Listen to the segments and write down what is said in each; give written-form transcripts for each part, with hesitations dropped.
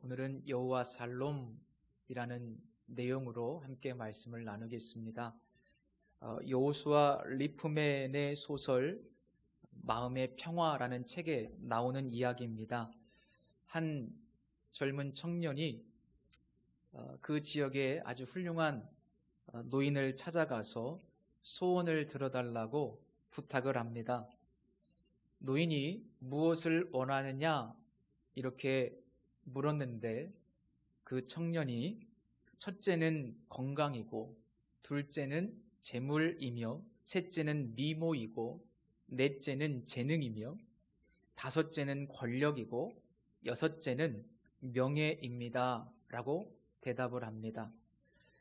오늘은 여호와 살롬이라는 내용으로 함께 말씀을 나누겠습니다. 여호수아 리프멘의 소설 마음의 평화라는 책에 나오는 이야기입니다. 한 젊은 청년이 그 지역에 아주 훌륭한 노인을 찾아가서 소원을 들어달라고 부탁을 합니다. 노인이 무엇을 원하느냐 이렇게 물었는데 그 청년이 첫째는 건강이고, 둘째는 재물이며, 셋째는 미모이고, 넷째는 재능이며, 다섯째는 권력이고, 여섯째는 명예입니다 라고 대답을 합니다.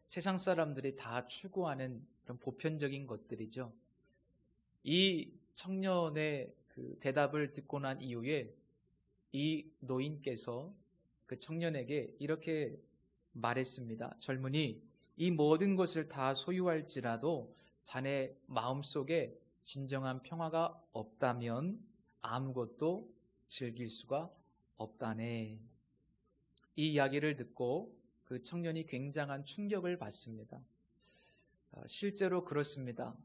세상 사람들이 다 추구하는 그런 보편적인 것들이죠. 이 청년의 그 대답을 듣고 난 이후에 이 노인께서 그 청년에게 이렇게 말했습니다. 젊은이, 이 모든 것을 다 소유할지라도 자네 마음속에 진정한 평화가 없다면 아무것도 즐길 수가 없다네. 이 이야기를 듣고 그 청년이 굉장한 충격을 받습니다. 실제로 그렇습니다.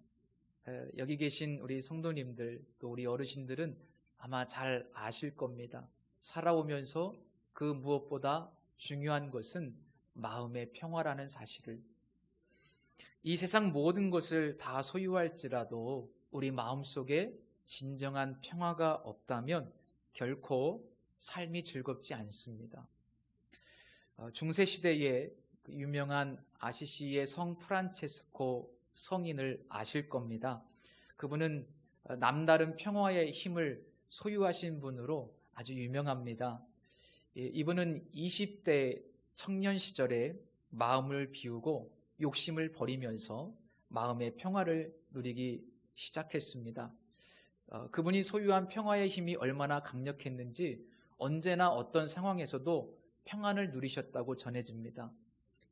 여기 계신 우리 성도님들 또 우리 어르신들은 아마 잘 아실 겁니다. 살아오면서 그 무엇보다 중요한 것은 마음의 평화라는 사실을, 이 세상 모든 것을 다 소유할지라도 우리 마음속에 진정한 평화가 없다면 결코 삶이 즐겁지 않습니다. 중세시대에 유명한 아시시의 성 프란체스코 성인을 아실 겁니다. 그분은 남다른 평화의 힘을 소유하신 분으로 아주 유명합니다. 이분은 20대 청년 시절에 마음을 비우고 욕심을 버리면서 마음의 평화를 누리기 시작했습니다. 그분이 소유한 평화의 힘이 얼마나 강력했는지 언제나 어떤 상황에서도 평안을 누리셨다고 전해집니다.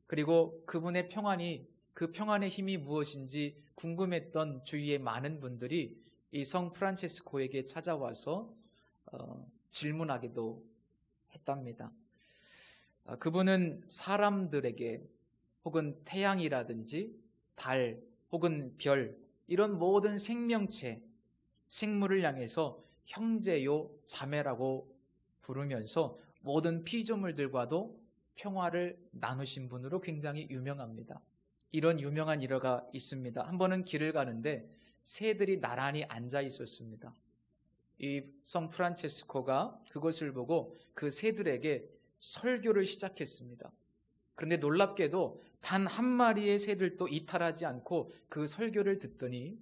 그리고 그분의 그 평안의 힘이 무엇인지 궁금했던 주위의 많은 분들이 이 성 프란체스코에게 찾아와서 질문하기도 했답니다. 그분은 사람들에게 혹은 태양이라든지 달 혹은 별, 이런 모든 생명체, 생물을 향해서 형제요 자매라고 부르면서 모든 피조물들과도 평화를 나누신 분으로 굉장히 유명합니다. 이런 유명한 일화가 있습니다. 한 번은 길을 가는데 새들이 나란히 앉아 있었습니다. 이 성 프란체스코가 그것을 보고 그 새들에게 설교를 시작했습니다. 그런데 놀랍게도 단 한 마리의 새들도 이탈하지 않고 그 설교를 듣더니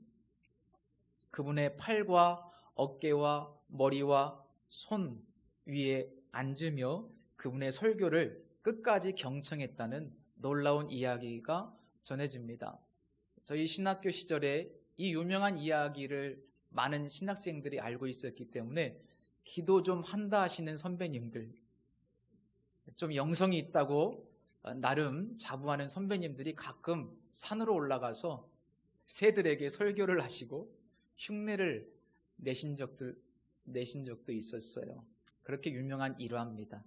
그분의 팔과 어깨와 머리와 손 위에 앉으며 그분의 설교를 끝까지 경청했다는 놀라운 이야기가 전해집니다. 저희 신학교 시절에 이 유명한 이야기를 많은 신학생들이 알고 있었기 때문에 기도 좀 한다 하시는 선배님들, 좀 영성이 있다고 나름 자부하는 선배님들이 가끔 산으로 올라가서 새들에게 설교를 하시고 흉내를 내신 적도 있었어요. 그렇게 유명한 일화입니다.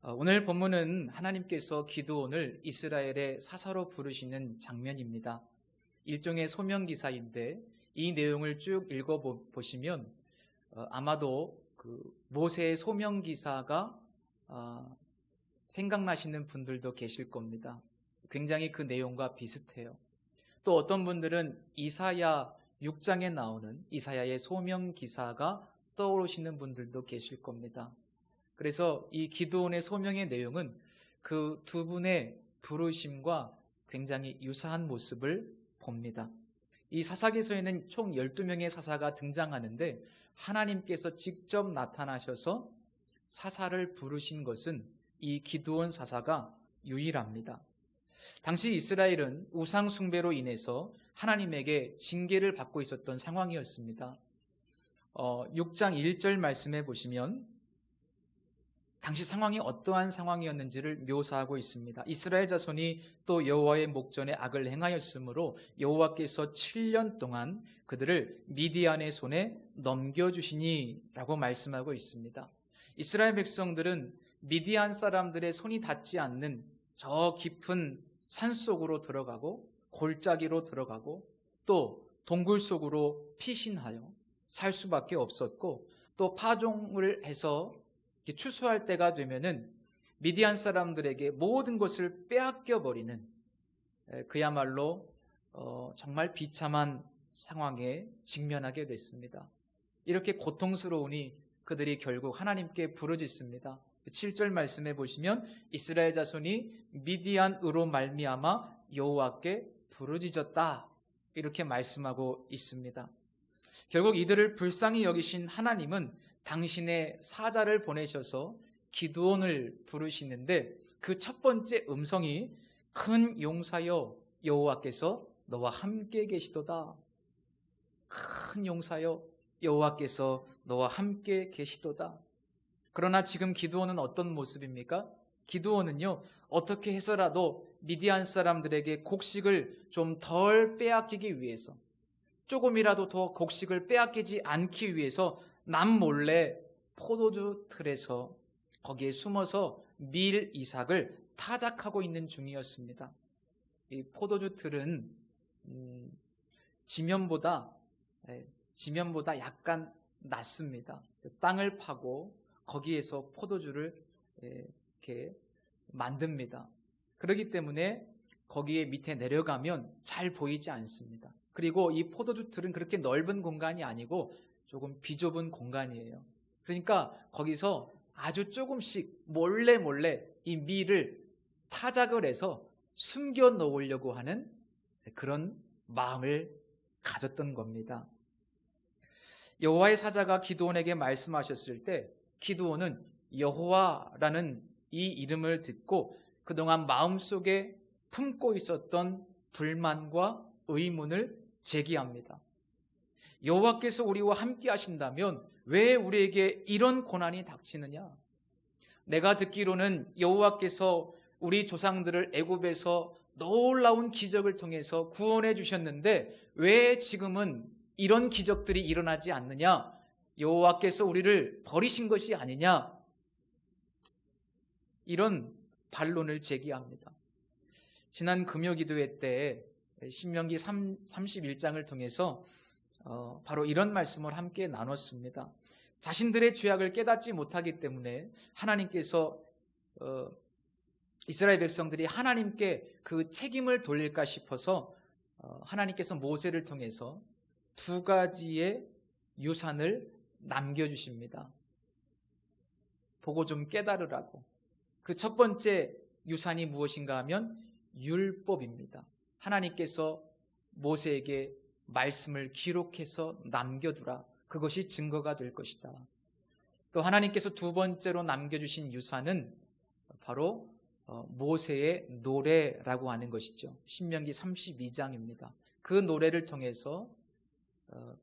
오늘 본문은 하나님께서 기드온을 이스라엘의 사사로 부르시는 장면입니다. 일종의 소명기사인데 이 내용을 쭉 읽어보시면 아마도 그 모세의 소명기사가 생각나시는 분들도 계실 겁니다. 굉장히 그 내용과 비슷해요. 또 어떤 분들은 이사야 6장에 나오는 이사야의 소명기사가 떠오르시는 분들도 계실 겁니다. 그래서 이 기드온의 소명의 내용은 그 두 분의 부르심과 굉장히 유사한 모습을 봅니다. 이 사사기서에는 총 12명의 사사가 등장하는데 하나님께서 직접 나타나셔서 사사를 부르신 것은 이 기드온 사사가 유일합니다. 당시 이스라엘은 우상 숭배로 인해서 하나님에게 징계를 받고 있었던 상황이었습니다. 6장 1절 말씀해 보시면 당시 상황이 어떠한 상황이었는지를 묘사하고 있습니다. 이스라엘 자손이 또 여호와의 목전에 악을 행하였으므로 여호와께서 7년 동안 그들을 미디안의 손에 넘겨주시니 라고 말씀하고 있습니다. 이스라엘 백성들은 미디안 사람들의 손이 닿지 않는 저 깊은 산 속으로 들어가고 골짜기로 들어가고 또 동굴 속으로 피신하여 살 수밖에 없었고, 또 파종을 해서 추수할 때가 되면은 미디안 사람들에게 모든 것을 빼앗겨 버리는, 그야말로 정말 비참한 상황에 직면하게 됐습니다. 이렇게 고통스러우니 그들이 결국 하나님께 부르짖습니다. 7절 말씀해 보시면 이스라엘 자손이 미디안으로 말미암아 여호와께 부르짖었다, 이렇게 말씀하고 있습니다. 결국 이들을 불쌍히 여기신 하나님은 당신의 사자를 보내셔서 기드온을 부르시는데, 그 첫 번째 음성이 큰 용사여 여호와께서 너와 함께 계시도다. 큰 용사여 여호와께서 너와 함께 계시도다. 그러나 지금 기드온은 어떤 모습입니까? 기드온은요, 어떻게 해서라도 미디안 사람들에게 곡식을 좀 덜 빼앗기기 위해서, 조금이라도 더 곡식을 빼앗기지 않기 위해서 남몰래 포도주 틀에서 거기에 숨어서 밀 이삭을 타작하고 있는 중이었습니다. 이 포도주 틀은 지면보다 약간 낮습니다. 땅을 파고 거기에서 포도주를 이렇게 만듭니다. 그렇기 때문에 거기에 밑에 내려가면 잘 보이지 않습니다. 그리고 이 포도주 틀은 그렇게 넓은 공간이 아니고 조금 비좁은 공간이에요. 그러니까 거기서 아주 조금씩 몰래 이 밀을 타작을 해서 숨겨 놓으려고 하는 그런 마음을 가졌던 겁니다. 여호와의 사자가 기드온에게 말씀하셨을 때 기드온은 여호와라는 이 이름을 듣고 그동안 마음속에 품고 있었던 불만과 의문을 제기합니다. 여호와께서 우리와 함께 하신다면 왜 우리에게 이런 고난이 닥치느냐? 내가 듣기로는 여호와께서 우리 조상들을 애굽에서 놀라운 기적을 통해서 구원해 주셨는데 왜 지금은 이런 기적들이 일어나지 않느냐? 여호와께서 우리를 버리신 것이 아니냐? 이런 반론을 제기합니다. 지난 금요기도회 때 신명기 31장을 통해서 바로 이런 말씀을 함께 나눴습니다. 자신들의 죄악을 깨닫지 못하기 때문에 하나님께서 이스라엘 백성들이 하나님께 그 책임을 돌릴까 싶어서 하나님께서 모세를 통해서 두 가지의 유산을 남겨주십니다. 보고 좀 깨달으라고. 그 첫 번째 유산이 무엇인가 하면 율법입니다. 하나님께서 모세에게 말씀을 기록해서 남겨두라. 그것이 증거가 될 것이다. 또 하나님께서 두 번째로 남겨주신 유산은 바로 모세의 노래라고 하는 것이죠. 신명기 32장입니다. 그 노래를 통해서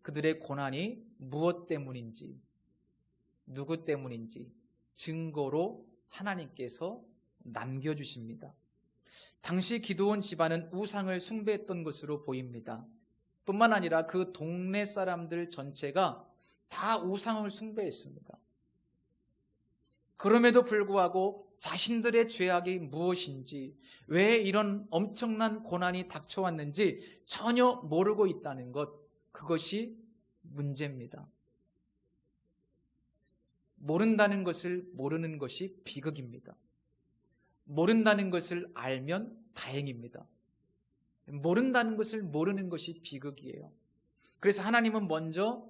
그들의 고난이 무엇 때문인지, 누구 때문인지 증거로 하나님께서 남겨주십니다. 당시 기드온 집안은 우상을 숭배했던 것으로 보입니다. 뿐만 아니라 그 동네 사람들 전체가 다 우상을 숭배했습니다. 그럼에도 불구하고 자신들의 죄악이 무엇인지, 왜 이런 엄청난 고난이 닥쳐왔는지 전혀 모르고 있다는 것, 그것이 문제입니다. 모른다는 것을 모르는 것이 비극입니다. 모른다는 것을 알면 다행입니다. 모른다는 것을 모르는 것이 비극이에요. 그래서 하나님은 먼저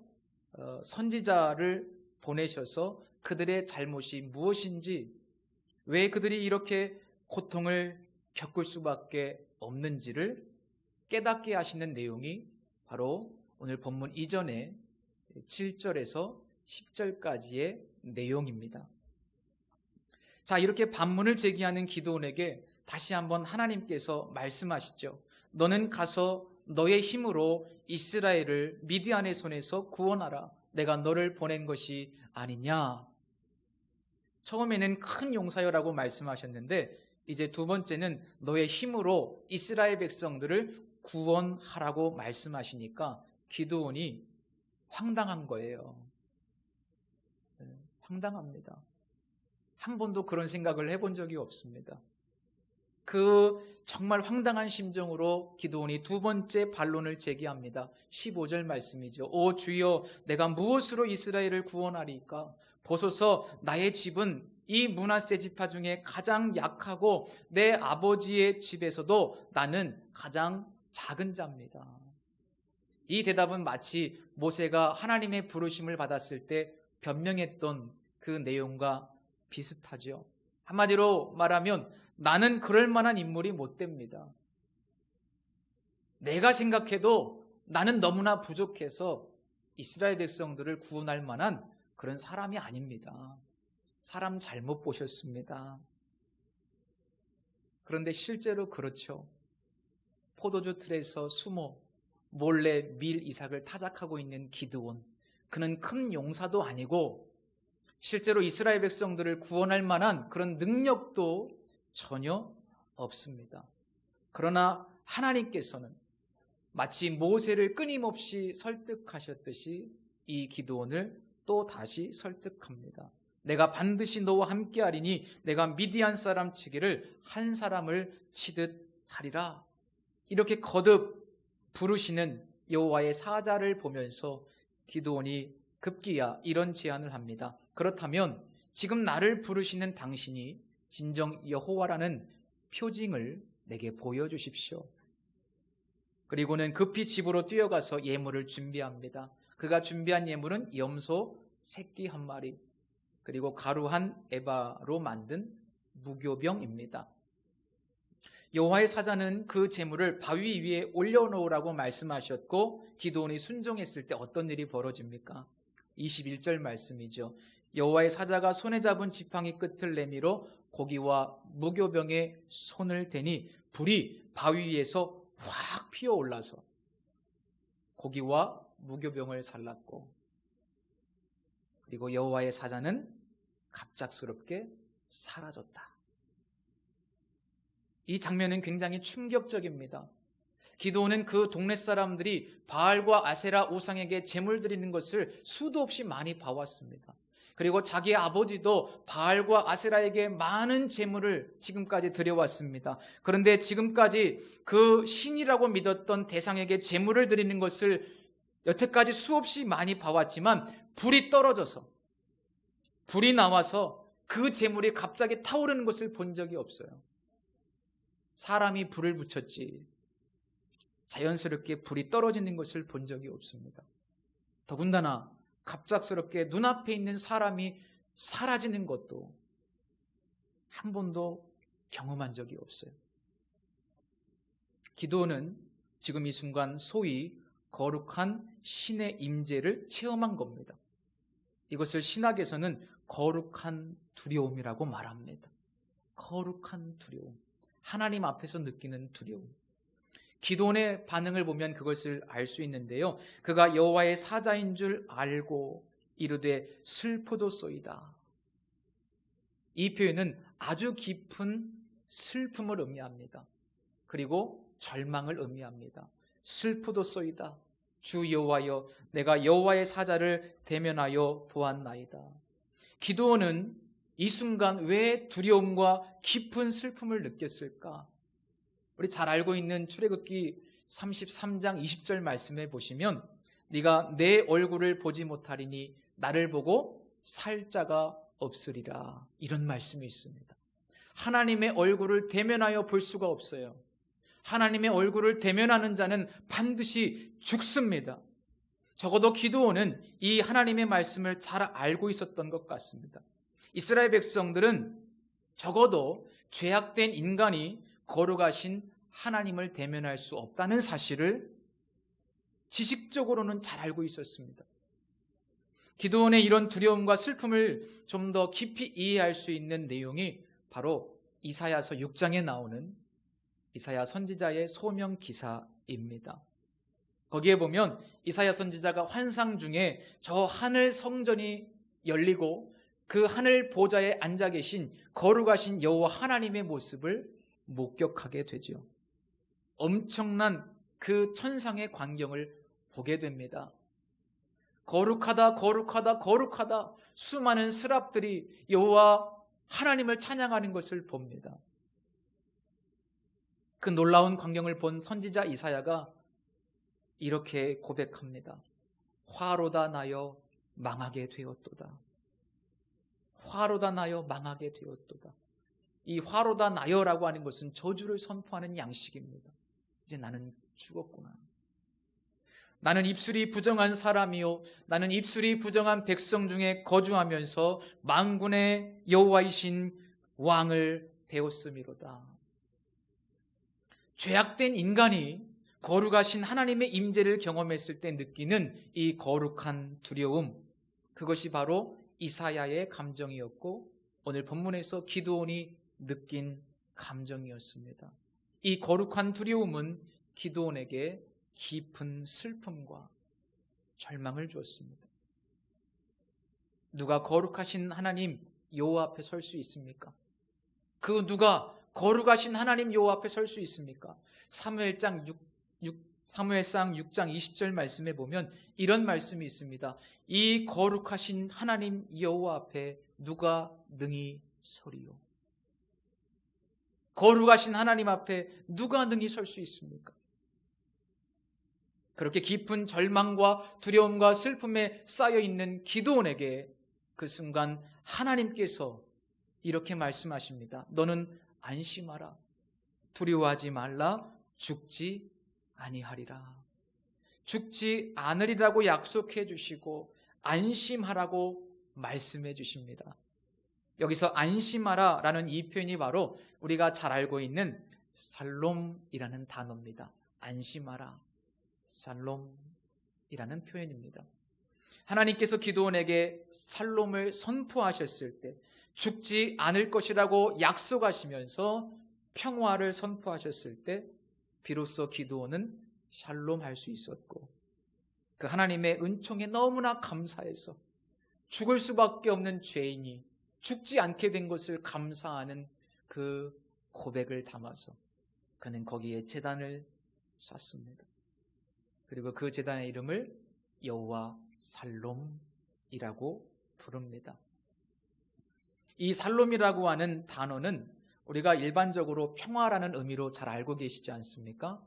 선지자를 보내셔서 그들의 잘못이 무엇인지, 왜 그들이 이렇게 고통을 겪을 수밖에 없는지를 깨닫게 하시는 내용이 바로 오늘 본문 이전에 7절에서 10절까지의 내용입니다. 자, 이렇게 반문을 제기하는 기드온에게 다시 한번 하나님께서 말씀하시죠. 너는 가서 너의 힘으로 이스라엘을 미디안의 손에서 구원하라. 내가 너를 보낸 것이 아니냐. 처음에는 큰 용사여라고 말씀하셨는데 이제 두 번째는 너의 힘으로 이스라엘 백성들을 구원하라고 말씀하시니까 기드온이 황당한 거예요. 황당합니다. 한 번도 그런 생각을 해본 적이 없습니다. 그 정말 황당한 심정으로 기드온이 두 번째 반론을 제기합니다. 15절 말씀이죠. 오 주여, 내가 무엇으로 이스라엘을 구원하리까? 보소서, 나의 집은 이 므낫세 지파 중에 가장 약하고 내 아버지의 집에서도 나는 가장 작은 자입니다. 이 대답은 마치 모세가 하나님의 부르심을 받았을 때 변명했던 그 내용과 비슷하죠. 한마디로 말하면 나는 그럴 만한 인물이 못 됩니다. 내가 생각해도 나는 너무나 부족해서 이스라엘 백성들을 구원할 만한 그런 사람이 아닙니다. 사람 잘못 보셨습니다. 그런데 실제로 그렇죠. 포도주 틀에서 숨어 몰래 밀 이삭을 타작하고 있는 기드온, 그는 큰 용사도 아니고 실제로 이스라엘 백성들을 구원할 만한 그런 능력도 전혀 없습니다. 그러나 하나님께서는 마치 모세를 끊임없이 설득하셨듯이 이 기드온을 또 다시 설득합니다. 내가 반드시 너와 함께하리니 내가 미디안 사람 치기를 한 사람을 치듯 하리라. 이렇게 거듭 부르시는 여호와의 사자를 보면서 기드온이 급기야 이런 제안을 합니다. 그렇다면 지금 나를 부르시는 당신이 진정 여호와라는 표징을 내게 보여주십시오. 그리고는 급히 집으로 뛰어가서 예물을 준비합니다. 그가 준비한 예물은 염소 새끼 한 마리, 그리고 가루 한 에바로 만든 무교병입니다. 여호와의 사자는 그 제물을 바위 위에 올려놓으라고 말씀하셨고 기드온이 순종했을 때 어떤 일이 벌어집니까? 21절 말씀이죠. 여호와의 사자가 손에 잡은 지팡이 끝을 내밀어 고기와 무교병에 손을 대니 불이 바위 위에서 확 피어올라서 고기와 무교병을 살랐고, 그리고 여호와의 사자는 갑작스럽게 사라졌다. 이 장면은 굉장히 충격적입니다. 기드온은 그 동네 사람들이 바알과 아세라 우상에게 제물 드리는 것을 수도 없이 많이 봐왔습니다. 그리고 자기의 아버지도 바알과 아세라에게 많은 제물을 지금까지 드려왔습니다. 그런데 지금까지 그 신이라고 믿었던 대상에게 제물을 드리는 것을 여태까지 수없이 많이 봐왔지만 불이 떨어져서, 불이 나와서 그 제물이 갑자기 타오르는 것을 본 적이 없어요. 사람이 불을 붙였지 자연스럽게 불이 떨어지는 것을 본 적이 없습니다. 더군다나 갑작스럽게 눈앞에 있는 사람이 사라지는 것도 한 번도 경험한 적이 없어요. 기드온은 지금 이 순간 소위 거룩한 신의 임재를 체험한 겁니다. 이것을 신학에서는 거룩한 두려움이라고 말합니다. 거룩한 두려움. 하나님 앞에서 느끼는 두려움. 기드온의 반응을 보면 그것을 알 수 있는데요. 그가 여호와의 사자인 줄 알고 이르되 슬프도소이다. 이 표현은 아주 깊은 슬픔을 의미합니다. 그리고 절망을 의미합니다. 슬프도소이다. 주 여호와여, 내가 여호와의 사자를 대면하여 보았나이다. 기드온은 이 순간 왜 두려움과 깊은 슬픔을 느꼈을까? 우리 잘 알고 있는 출애굽기 33장 20절 말씀에 보시면 네가 내 얼굴을 보지 못하리니 나를 보고 살 자가 없으리라, 이런 말씀이 있습니다. 하나님의 얼굴을 대면하여 볼 수가 없어요. 하나님의 얼굴을 대면하는 자는 반드시 죽습니다. 적어도 기드온은 이 하나님의 말씀을 잘 알고 있었던 것 같습니다. 이스라엘 백성들은 적어도 죄악된 인간이 거룩하신 하나님을 대면할 수 없다는 사실을 지식적으로는 잘 알고 있었습니다. 기드온의 이런 두려움과 슬픔을 좀 더 깊이 이해할 수 있는 내용이 바로 이사야서 6장에 나오는 이사야 선지자의 소명 기사입니다. 거기에 보면 이사야 선지자가 환상 중에 저 하늘 성전이 열리고 그 하늘 보좌에 앉아 계신 거룩하신 여호와 하나님의 모습을 목격하게 되죠. 엄청난 그 천상의 광경을 보게 됩니다. 거룩하다, 거룩하다, 거룩하다. 수많은 스랍들이 여호와 하나님을 찬양하는 것을 봅니다. 그 놀라운 광경을 본 선지자 이사야가 이렇게 고백합니다. 화로다 나여 망하게 되었도다. 화로다 나여 망하게 되었도다. 이 화로다 나여라고 하는 것은 저주를 선포하는 양식입니다. 이제 나는 죽었구나. 나는 입술이 부정한 사람이요 나는 입술이 부정한 백성 중에 거주하면서 만군의 여호와이신 왕을 배웠음이로다. 죄악된 인간이 거룩하신 하나님의 임재를 경험했을 때 느끼는 이 거룩한 두려움, 그것이 바로 이사야의 감정이었고 오늘 본문에서 기드온이 느낀 감정이었습니다. 이 거룩한 두려움은 기드온에게 깊은 슬픔과 절망을 주었습니다. 누가 거룩하신 하나님 여호와 앞에 설 수 있습니까? 그 누가 거룩하신 하나님 여호와 앞에 설 수 있습니까? 사무엘상 6장 20절 말씀에 보면 이런 말씀이 있습니다. 이 거룩하신 하나님 여호와 앞에 누가 능히 서리요? 거룩하신 하나님 앞에 누가 능히 설 수 있습니까? 그렇게 깊은 절망과 두려움과 슬픔에 쌓여있는 기드온에게 그 순간 하나님께서 이렇게 말씀하십니다. 너는 안심하라. 두려워하지 말라. 죽지 아니하리라. 죽지 않으리라고 약속해 주시고 안심하라고 말씀해 주십니다. 여기서 안심하라 라는 이 표현이 바로 우리가 잘 알고 있는 살롬이라는 단어입니다. 안심하라. 살롬이라는 표현입니다. 하나님께서 기드온에게 살롬을 선포하셨을 때 죽지 않을 것이라고 약속하시면서 평화를 선포하셨을 때 비로소 기드온은 샬롬할 수 있었고 그 하나님의 은총에 너무나 감사해서 죽을 수밖에 없는 죄인이 죽지 않게 된 것을 감사하는 그 고백을 담아서 그는 거기에 제단을 쌓습니다. 그리고 그 제단의 이름을 여호와 살롬이라고 부릅니다. 이 살롬이라고 하는 단어는 우리가 일반적으로 평화라는 의미로 잘 알고 계시지 않습니까?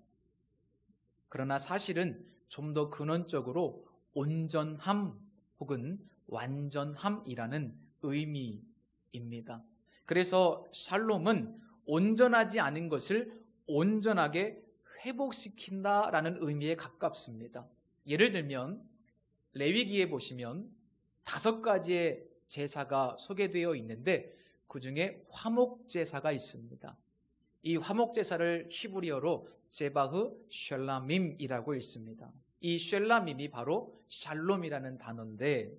그러나 사실은 좀 더 근원적으로 온전함 혹은 완전함이라는 의미입니다. 그래서 샬롬은 온전하지 않은 것을 온전하게 회복시킨다라는 의미에 가깝습니다. 예를 들면 레위기에 보시면 5가지의 제사가 소개되어 있는데 그 중에 화목제사가 있습니다. 이 화목제사를 히브리어로 제바흐 쉘라밈이라고 읽습니다. 이 쉘라밈이 바로 샬롬이라는 단어인데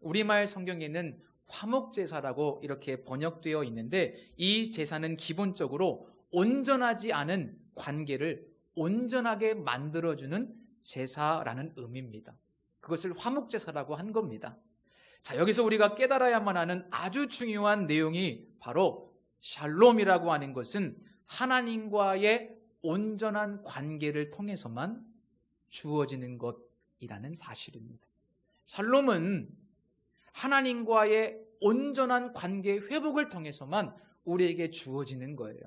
우리말 성경에는 화목제사라고 이렇게 번역되어 있는데 이 제사는 기본적으로 온전하지 않은 관계를 온전하게 만들어주는 제사라는 의미입니다. 그것을 화목제사라고 한 겁니다. 자, 여기서 우리가 깨달아야만 하는 아주 중요한 내용이 바로 샬롬이라고 하는 것은 하나님과의 온전한 관계를 통해서만 주어지는 것이라는 사실입니다. 샬롬은 하나님과의 온전한 관계 회복을 통해서만 우리에게 주어지는 거예요.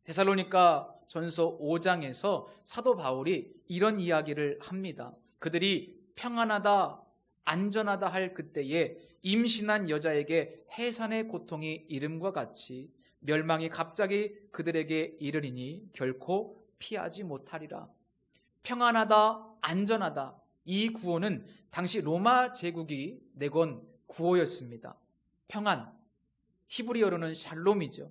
데살로니가 전서 5장에서 사도 바울이 이런 이야기를 합니다. 그들이 평안하다, 안전하다 할 그때에 임신한 여자에게 해산의 고통이 이름과 같이 멸망이 갑자기 그들에게 이르리니 결코 피하지 못하리라. 평안하다, 안전하다. 이 구호는 당시 로마 제국이 내건 구호였습니다. 평안, 히브리어로는 샬롬이죠.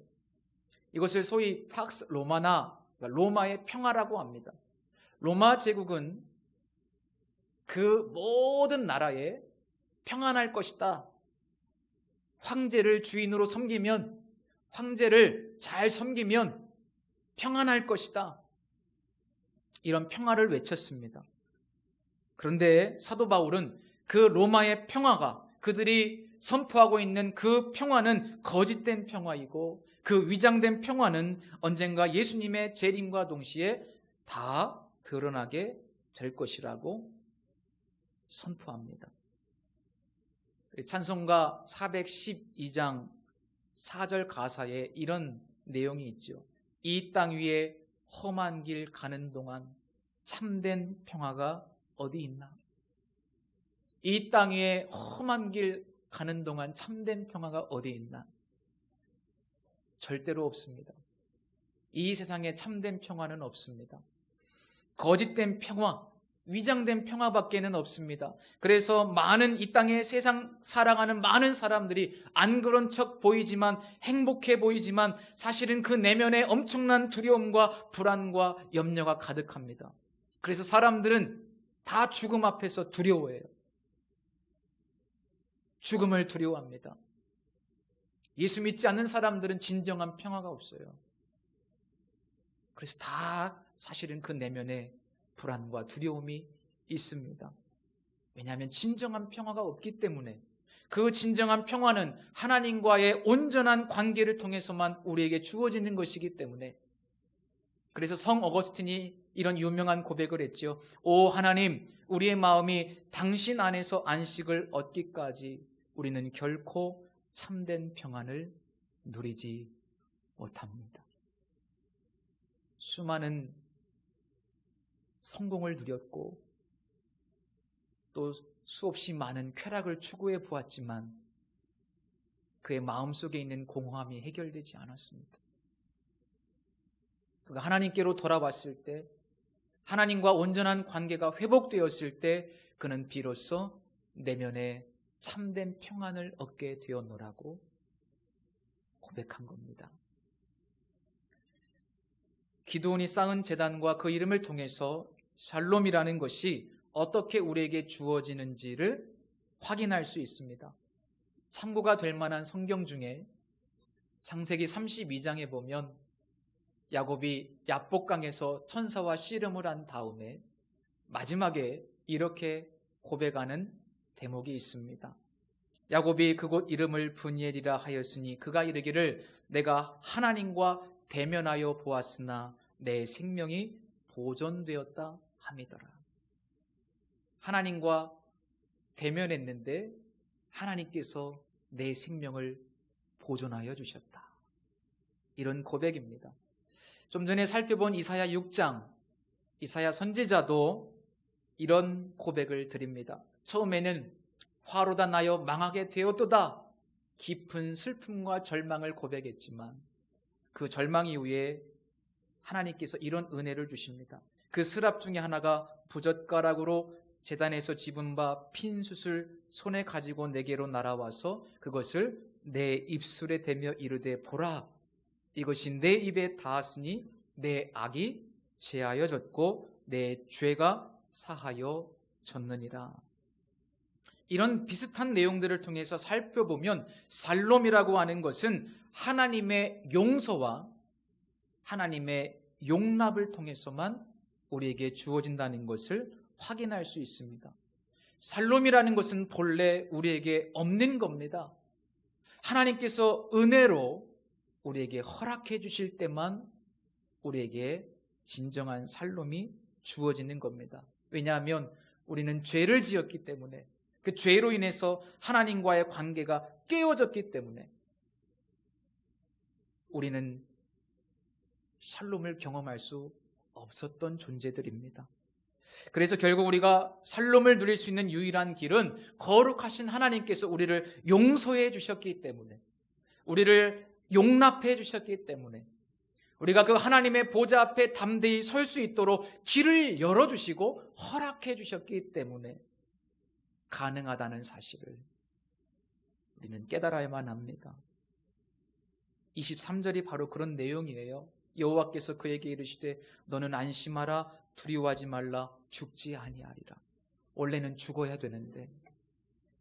이것을 소위 팍스 로마나, 로마의 평화라고 합니다. 로마 제국은 그 모든 나라에 평안할 것이다. 황제를 주인으로 섬기면, 황제를 잘 섬기면 평안할 것이다. 이런 평화를 외쳤습니다. 그런데 사도 바울은 그 로마의 평화가, 그들이 선포하고 있는 그 평화는 거짓된 평화이고 그 위장된 평화는 언젠가 예수님의 재림과 동시에 다 드러나게 될 것이라고 선포합니다. 찬송가 412장 4절 가사에 이런 내용이 있죠. 이 땅 위에 험한 길 가는 동안 참된 평화가 어디 있나? 이 땅 위에 험한 길 가는 동안 참된 평화가 어디 있나? 절대로 없습니다. 이 세상에 참된 평화는 없습니다. 거짓된 평화, 위장된 평화밖에는 없습니다. 그래서 많은 이 땅에 세상 살아가는 많은 사람들이 안 그런 척 보이지만, 행복해 보이지만 사실은 그 내면에 엄청난 두려움과 불안과 염려가 가득합니다. 그래서 사람들은 다 죽음 앞에서 두려워해요. 죽음을 두려워합니다. 예수 믿지 않는 사람들은 진정한 평화가 없어요. 그래서 다 사실은 그 내면에 불안과 두려움이 있습니다. 왜냐하면 진정한 평화가 없기 때문에, 그 진정한 평화는 하나님과의 온전한 관계를 통해서만 우리에게 주어지는 것이기 때문에, 그래서 성 어거스틴이 이런 유명한 고백을 했죠. 오 하나님, 우리의 마음이 당신 안에서 안식을 얻기까지 우리는 결코 참된 평안을 누리지 못합니다. 수많은 성공을 누렸고 또 수없이 많은 쾌락을 추구해 보았지만 그의 마음속에 있는 공허함이 해결되지 않았습니다. 그가 하나님께로 돌아왔을 때, 하나님과 온전한 관계가 회복되었을 때 그는 비로소 내면에 참된 평안을 얻게 되었노라고 고백한 겁니다. 기드온이 쌓은 제단과 그 이름을 통해서 샬롬이라는 것이 어떻게 우리에게 주어지는지를 확인할 수 있습니다. 참고가 될 만한 성경 중에 창세기 32장에 보면 야곱이 야복강에서 천사와 씨름을 한 다음에 마지막에 이렇게 고백하는 대목이 있습니다. 야곱이 그곳 이름을 브니엘이라 하였으니 그가 이르기를 내가 하나님과 대면하여 보았으나 내 생명이 보존되었다 함이더라. 하나님과 대면했는데 하나님께서 내 생명을 보존하여 주셨다. 이런 고백입니다. 좀 전에 살펴본 이사야 6장, 이사야 선지자도 이런 고백을 드립니다. 처음에는 화로다 나여 망하게 되었도다, 깊은 슬픔과 절망을 고백했지만 그 절망 이후에 하나님께서 이런 은혜를 주십니다. 그 스랍 중에 하나가 부젓가락으로 제단에서 집은 바 핀 숯을 손에 가지고 내게로 날아와서 그것을 내 입술에 대며 이르되 보라, 이것이 내 입에 닿았으니 내 악이 제하여졌고 내 죄가 사하여 졌느니라. 이런 비슷한 내용들을 통해서 살펴보면 살롬이라고 하는 것은 하나님의 용서와 하나님의 용납을 통해서만 우리에게 주어진다는 것을 확인할 수 있습니다. 살롬이라는 것은 본래 우리에게 없는 겁니다. 하나님께서 은혜로 우리에게 허락해 주실 때만 우리에게 진정한 살롬이 주어지는 겁니다. 왜냐하면 우리는 죄를 지었기 때문에, 그 죄로 인해서 하나님과의 관계가 깨어졌기 때문에 우리는 샬롬을 경험할 수 없었던 존재들입니다. 그래서 결국 우리가 샬롬을 누릴 수 있는 유일한 길은 거룩하신 하나님께서 우리를 용서해 주셨기 때문에, 우리를 용납해 주셨기 때문에, 우리가 그 하나님의 보좌 앞에 담대히 설 수 있도록 길을 열어주시고 허락해 주셨기 때문에 가능하다는 사실을 우리는 깨달아야만 합니다. 23절이 바로 그런 내용이에요. 여호와께서 그에게 이르시되 너는 안심하라, 두려워하지 말라, 죽지 아니하리라. 원래는 죽어야 되는데,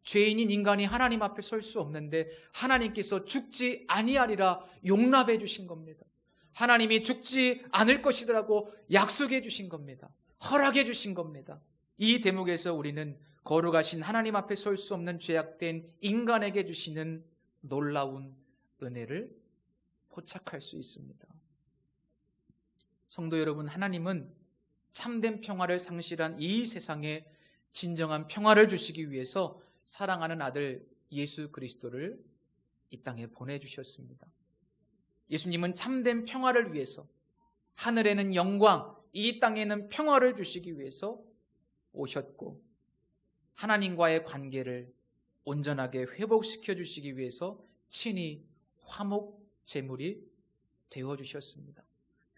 죄인인 인간이 하나님 앞에 설 수 없는데 하나님께서 죽지 아니하리라 용납해 주신 겁니다. 하나님이 죽지 않을 것이라고 약속해 주신 겁니다. 허락해 주신 겁니다. 이 대목에서 우리는 거룩하신 하나님 앞에 설 수 없는 죄악된 인간에게 주시는 놀라운 은혜를 포착할 수 있습니다. 성도 여러분, 하나님은 참된 평화를 상실한 이 세상에 진정한 평화를 주시기 위해서 사랑하는 아들 예수 그리스도를 이 땅에 보내주셨습니다. 예수님은 참된 평화를 위해서, 하늘에는 영광, 이 땅에는 평화를 주시기 위해서 오셨고, 하나님과의 관계를 온전하게 회복시켜 주시기 위해서 친히 화목 제물이 되어주셨습니다.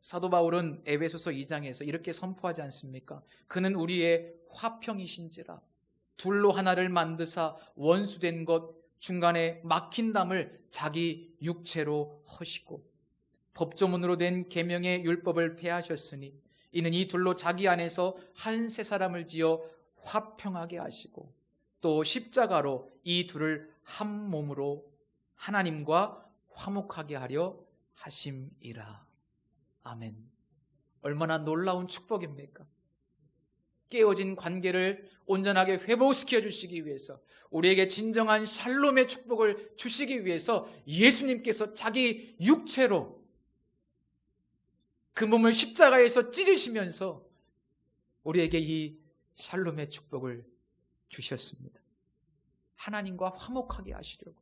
사도 바울은 에베소서 2장에서 이렇게 선포하지 않습니까? 그는 우리의 화평이신지라 둘로 하나를 만드사 원수된 것 중간에 막힌 담을 자기 육체로 허시고 법조문으로 된 계명의 율법을 폐하셨으니 이는 이 둘로 자기 안에서 한 세 사람을 지어 화평하게 하시고 또 십자가로 이 둘을 한 몸으로 하나님과 화목하게 하려 하심이라. 아멘. 얼마나 놀라운 축복입니까? 깨어진 관계를 온전하게 회복시켜 주시기 위해서, 우리에게 진정한 샬롬의 축복을 주시기 위해서 예수님께서 자기 육체로 그 몸을 십자가에서 찢으시면서 우리에게 이 샬롬의 축복을 주셨습니다. 하나님과 화목하게 하시려고.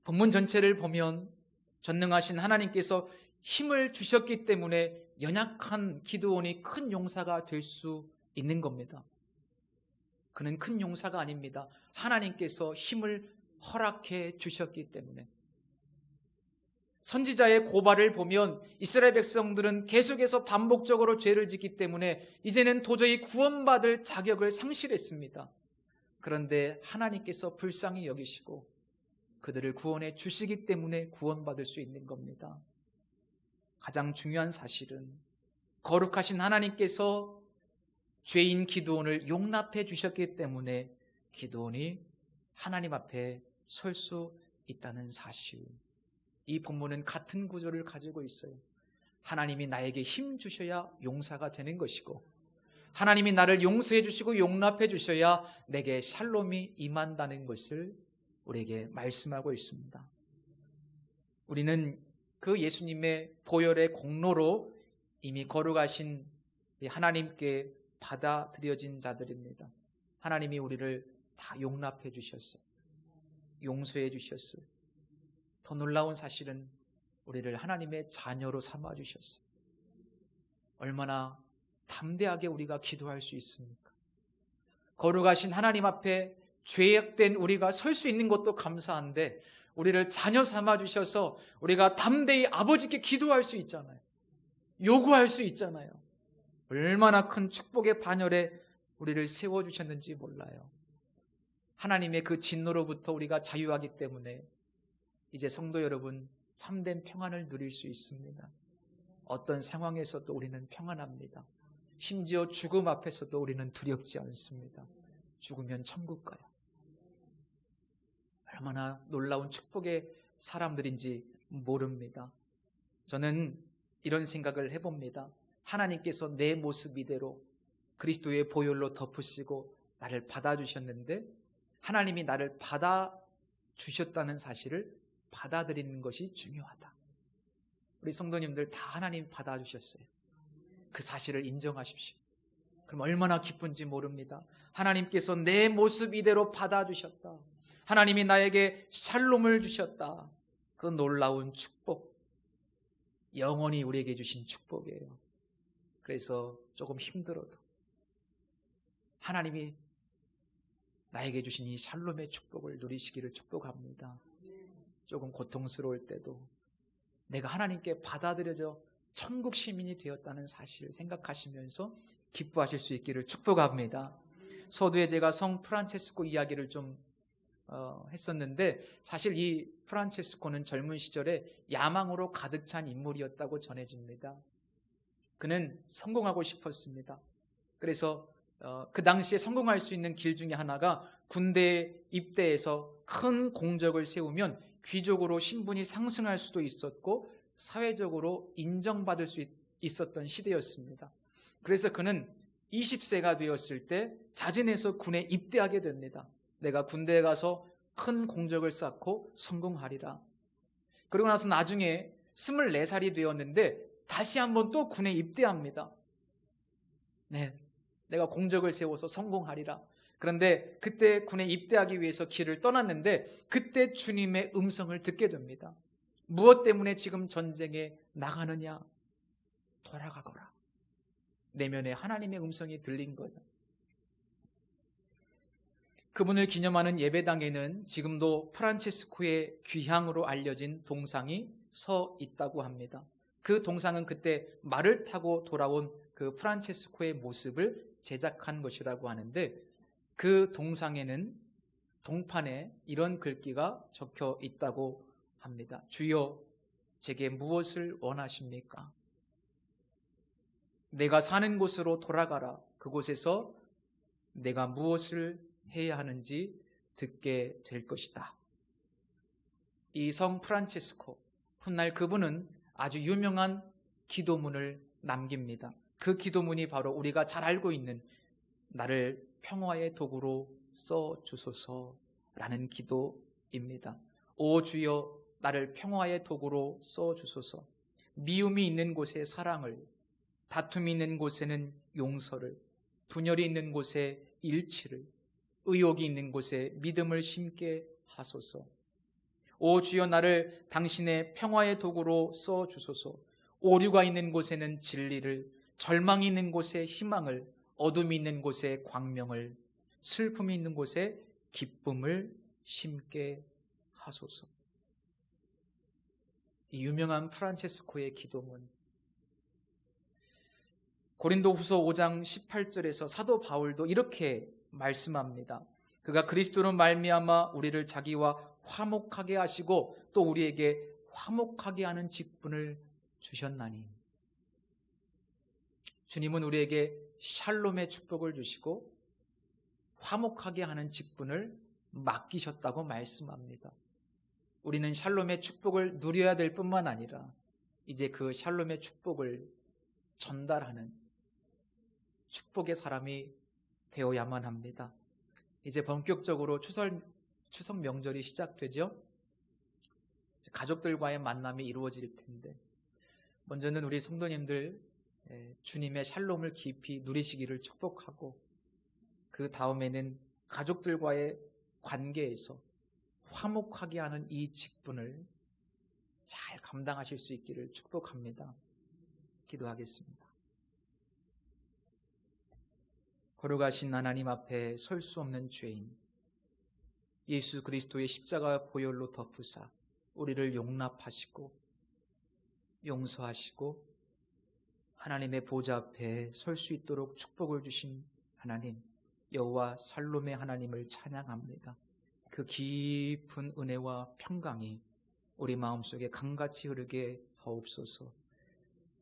본문 전체를 보면 전능하신 하나님께서 힘을 주셨기 때문에 연약한 기드온이 큰 용사가 될 수 있는 겁니다. 그는 큰 용사가 아닙니다. 하나님께서 힘을 허락해 주셨기 때문에. 선지자의 고발을 보면 이스라엘 백성들은 계속해서 반복적으로 죄를 짓기 때문에 이제는 도저히 구원받을 자격을 상실했습니다. 그런데 하나님께서 불쌍히 여기시고 그들을 구원해 주시기 때문에 구원받을 수 있는 겁니다. 가장 중요한 사실은 거룩하신 하나님께서 죄인 기드온을 용납해 주셨기 때문에 기드온이 하나님 앞에 설 수 있다는 사실. 이 본문은 같은 구조를 가지고 있어요. 하나님이 나에게 힘 주셔야 용사가 되는 것이고, 하나님이 나를 용서해 주시고 용납해 주셔야 내게 샬롬이 임한다는 것을 우리에게 말씀하고 있습니다. 우리는 그 예수님의 보혈의 공로로 이미 거룩하신 하나님께 받아들여진 자들입니다. 하나님이 우리를 다 용납해 주셨어요. 용서해 주셨어요. 더 놀라운 사실은 우리를 하나님의 자녀로 삼아 주셨어요. 얼마나 담대하게 우리가 기도할 수 있습니까? 거룩하신 하나님 앞에 죄악된 우리가 설 수 있는 것도 감사한데 우리를 자녀 삼아 주셔서 우리가 담대히 아버지께 기도할 수 있잖아요. 요구할 수 있잖아요. 얼마나 큰 축복의 반열에 우리를 세워주셨는지 몰라요. 하나님의 그 진노로부터 우리가 자유하기 때문에 이제 성도 여러분, 참된 평안을 누릴 수 있습니다. 어떤 상황에서도 우리는 평안합니다. 심지어 죽음 앞에서도 우리는 두렵지 않습니다. 죽으면 천국 가요. 얼마나 놀라운 축복의 사람들인지 모릅니다. 저는 이런 생각을 해봅니다. 하나님께서 내 모습 이대로 그리스도의 보혈로 덮으시고 나를 받아주셨는데, 하나님이 나를 받아주셨다는 사실을 받아들이는 것이 중요하다. 우리 성도님들 다 하나님 받아주셨어요. 그 사실을 인정하십시오. 그럼 얼마나 기쁜지 모릅니다. 하나님께서 내 모습 이대로 받아주셨다. 하나님이 나에게 샬롬을 주셨다. 그 놀라운 축복, 영원히 우리에게 주신 축복이에요. 그래서 조금 힘들어도 하나님이 나에게 주신 이 샬롬의 축복을 누리시기를 축복합니다. 조금 고통스러울 때도 내가 하나님께 받아들여져 천국 시민이 되었다는 사실을 생각하시면서 기뻐하실 수 있기를 축복합니다. 서두에 제가 성 프란체스코 이야기를 좀 했었는데, 사실 이 프란체스코는 젊은 시절에 야망으로 가득 찬 인물이었다고 전해집니다. 그는 성공하고 싶었습니다. 그래서 그 당시에 성공할 수 있는 길 중에 하나가 군대에 입대해서 큰 공적을 세우면 귀족으로 신분이 상승할 수도 있었고 사회적으로 인정받을 수 있었던 시대였습니다. 그래서 그는 20세가 되었을 때 자진해서 군에 입대하게 됩니다. 내가 군대에 가서 큰 공적을 쌓고 성공하리라. 그리고 나서 나중에 24살이 되었는데 다시 한번 또 군에 입대합니다. 네, 내가 공적을 세워서 성공하리라. 그런데 그때 군에 입대하기 위해서 길을 떠났는데 그때 주님의 음성을 듣게 됩니다. 무엇 때문에 지금 전쟁에 나가느냐? 돌아가거라. 내면에 하나님의 음성이 들린 거예요. 그분을 기념하는 예배당에는 지금도 프란체스코의 귀향으로 알려진 동상이 서 있다고 합니다. 그 동상은 그때 말을 타고 돌아온 그 프란체스코의 모습을 제작한 것이라고 하는데 그 동상에는 동판에 이런 글귀가 적혀 있다고 합니다. 주여, 제게 무엇을 원하십니까? 내가 사는 곳으로 돌아가라. 그곳에서 내가 무엇을 해야 하는지 듣게 될 것이다. 이 성 프란체스코, 훗날 그분은 아주 유명한 기도문을 남깁니다. 그 기도문이 바로 우리가 잘 알고 있는 나를 평화의 도구로 써주소서라는 기도입니다. 오 주여, 나를 평화의 도구로 써주소서. 미움이 있는 곳에 사랑을, 다툼이 있는 곳에는 용서를, 분열이 있는 곳에 일치를, 의욕이 있는 곳에 믿음을 심게 하소서. 오 주여, 나를 당신의 평화의 도구로 써주소서. 오류가 있는 곳에는 진리를, 절망이 있는 곳에 희망을, 어둠이 있는 곳에 광명을, 슬픔이 있는 곳에 기쁨을 심게 하소서. 이 유명한 프란체스코의 기도문, 고린도후서 5장 18절에서 사도 바울도 이렇게 말씀합니다. 그가 그리스도로 말미암아 우리를 자기와 화목하게 하시고 또 우리에게 화목하게 하는 직분을 주셨나니. 주님은 우리에게 샬롬의 축복을 주시고 화목하게 하는 직분을 맡기셨다고 말씀합니다. 우리는 샬롬의 축복을 누려야 될 뿐만 아니라 이제 그 샬롬의 축복을 전달하는 축복의 사람이 되어야만 합니다. 이제 본격적으로 추석 명절이 시작되죠. 가족들과의 만남이 이루어질 텐데 먼저는 우리 성도님들 주님의 샬롬을 깊이 누리시기를 축복하고 그 다음에는 가족들과의 관계에서 화목하게 하는 이 직분을 잘 감당하실 수 있기를 축복합니다. 기도하겠습니다. 걸어가신 하나님 앞에 설 수 없는 죄인, 예수 그리스도의 십자가 보혈로 덮으사 우리를 용납하시고 용서하시고 하나님의 보좌 앞에 설 수 있도록 축복을 주신 하나님, 여호와 샬롬의 하나님을 찬양합니다. 그 깊은 은혜와 평강이 우리 마음속에 강같이 흐르게 하옵소서.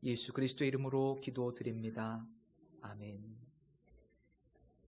예수 그리스도의 이름으로 기도드립니다. 아멘.